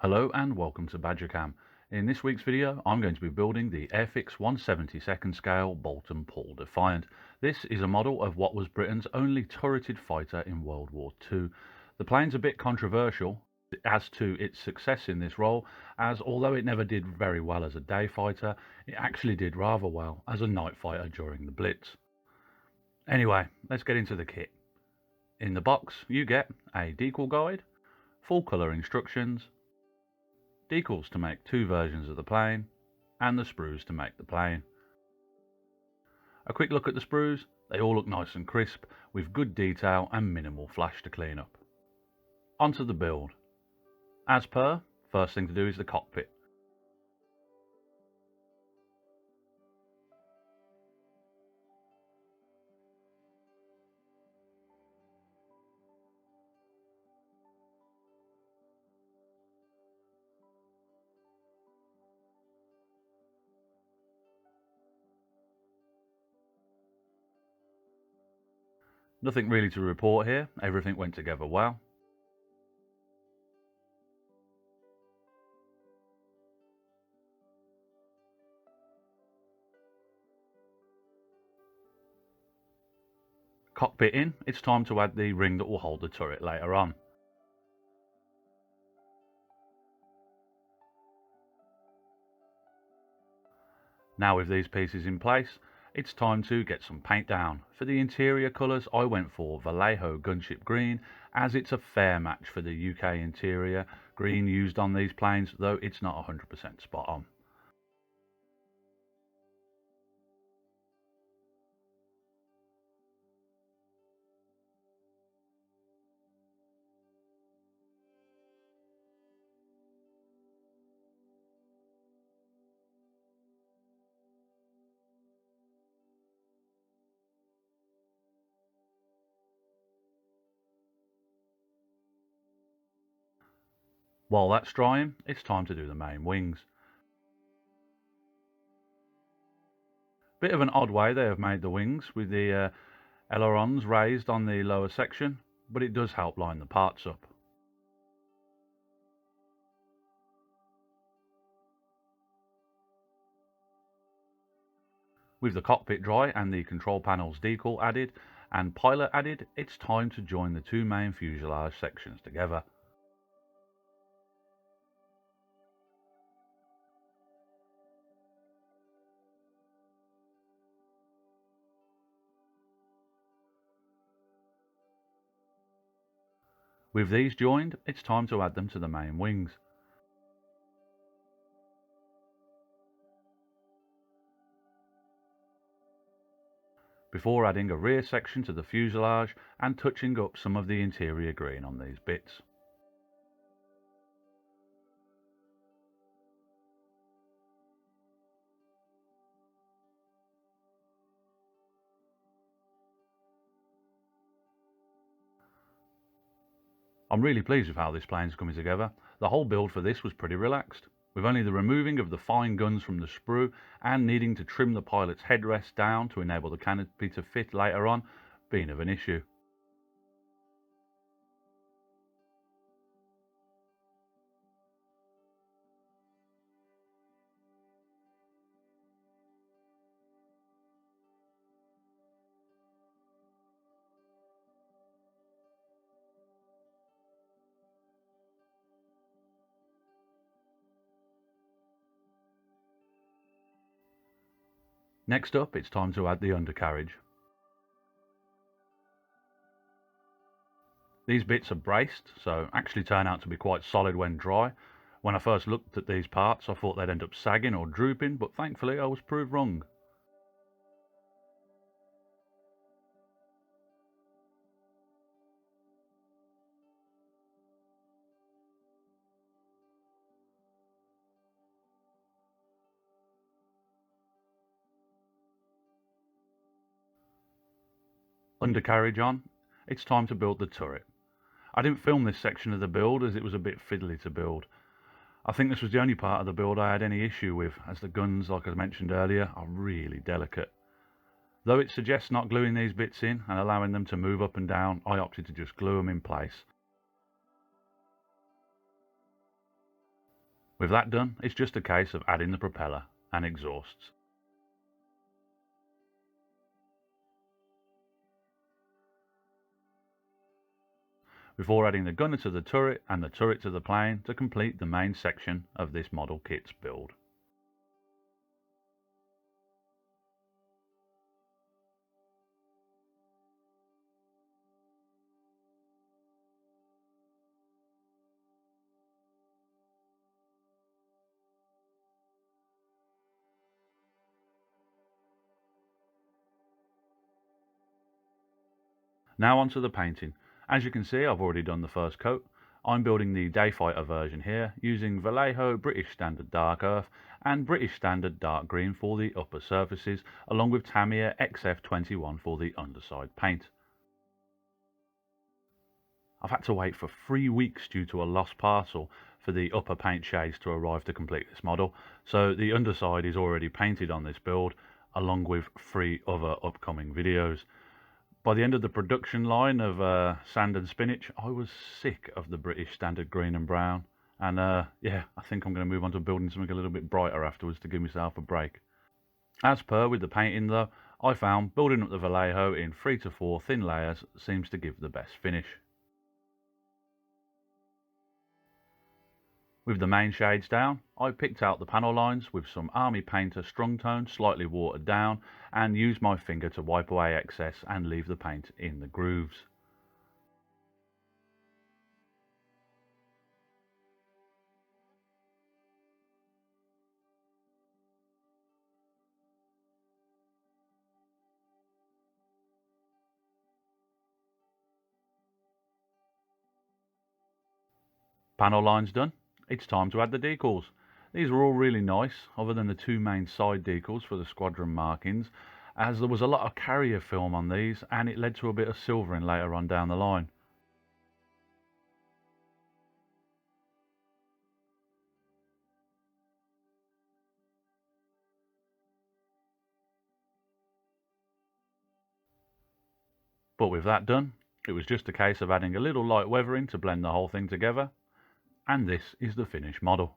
Hello and welcome to BadgerCam. In this week's video I'm going to be building the Airfix 1/72nd scale Boulton Paul Defiant. This is a model of what was Britain's only turreted fighter in World War II. The plane's a bit controversial as to its success in this role, as although it never did very well as a day fighter, it actually did rather well as a night fighter during the Blitz. Anyway, let's get into the kit. In the box you get a decal guide, full colour instructions, decals to make two versions of the plane, and the sprues to make the plane. A quick look at the sprues, they all look nice and crisp, with good detail and minimal flash to clean up. Onto the build. As per, first thing to do is the cockpit. Nothing really to report here, everything went together well. Cockpit in, it's time to add the ring that will hold the turret later on. Now with these pieces in place, it's time to get some paint down. For the interior colours I went for Vallejo Gunship Green, as it's a fair match for the UK interior green used on these planes, though it's not 100% spot on. While that's drying, it's time to do the main wings. Bit of an odd way they have made the wings, with the ailerons raised on the lower section, but it does help line the parts up. With the cockpit dry and the control panel's decal added and pilot added, it's time to join the two main fuselage sections together. With these joined, it's time to add them to the main wings. Before adding a rear section to the fuselage and touching up some of the interior green on these bits. I'm really pleased with how this plane's coming together. The whole build for this was pretty relaxed, with only the removing of the fine guns from the sprue and needing to trim the pilot's headrest down to enable the canopy to fit later on being of an issue. Next up, it's time to add the undercarriage. These bits are braced, so actually turn out to be quite solid when dry. When I first looked at these parts I thought they'd end up sagging or drooping, but thankfully I was proved wrong. Undercarriage on, it's time to build the turret. I didn't film this section of the build as it was a bit fiddly to build. I think this was the only part of the build I had any issue with, as the guns, like I mentioned earlier, are really delicate. Though it suggests not gluing these bits in and allowing them to move up and down, I opted to just glue them in place. With that done, it's just a case of adding the propeller and exhausts. Before adding the gunner to the turret and the turret to the plane to complete the main section of this model kit's build. Now onto the painting. As you can see, I've already done the first coat. I'm building the Dayfighter version here using Vallejo British Standard Dark Earth and British Standard Dark Green for the upper surfaces, along with Tamiya XF21 for the underside paint. I've had to wait for 3 weeks due to a lost parcel for the upper paint shades to arrive to complete this model, so the underside is already painted on this build, along with 3 other upcoming videos. By the end of the production line of Sand and Spinach, I was sick of the British Standard Green and Brown. And yeah, I think I'm going to move on to building something a little bit brighter afterwards to give myself a break. As per with the painting though, I found building up the Vallejo in 3 to 4 thin layers seems to give the best finish. With the main shades down, I picked out the panel lines with some Army Painter strong tone slightly watered down and used my finger to wipe away excess and leave the paint in the grooves. Panel lines done, it's time to add the decals. These are all really nice, other than the 2 main side decals for the squadron markings, as there was a lot of carrier film on these and it led to a bit of silvering later on down the line. But with that done, it was just a case of adding a little light weathering to blend the whole thing together, and this is the finished model.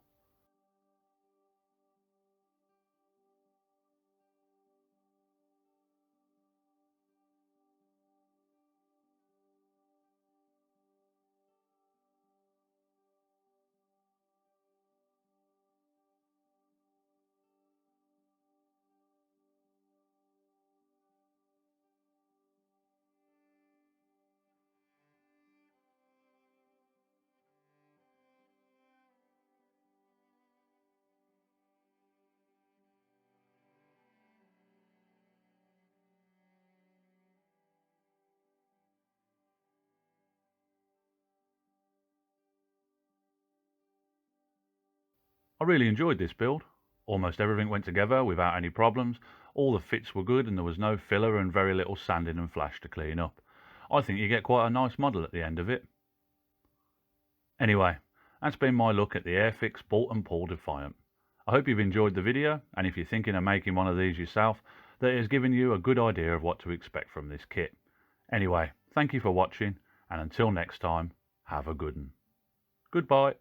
I really enjoyed this build. Almost everything went together without any problems, all the fits were good and there was no filler and very little sanding and flash to clean up. I think you get quite a nice model at the end of it. Anyway, that's been my look at the Airfix Boulton Paul Defiant. I hope you've enjoyed the video, and if you're thinking of making one of these yourself, that it has given you a good idea of what to expect from this kit. Anyway, thank you for watching, and until next time, have a good one. Goodbye.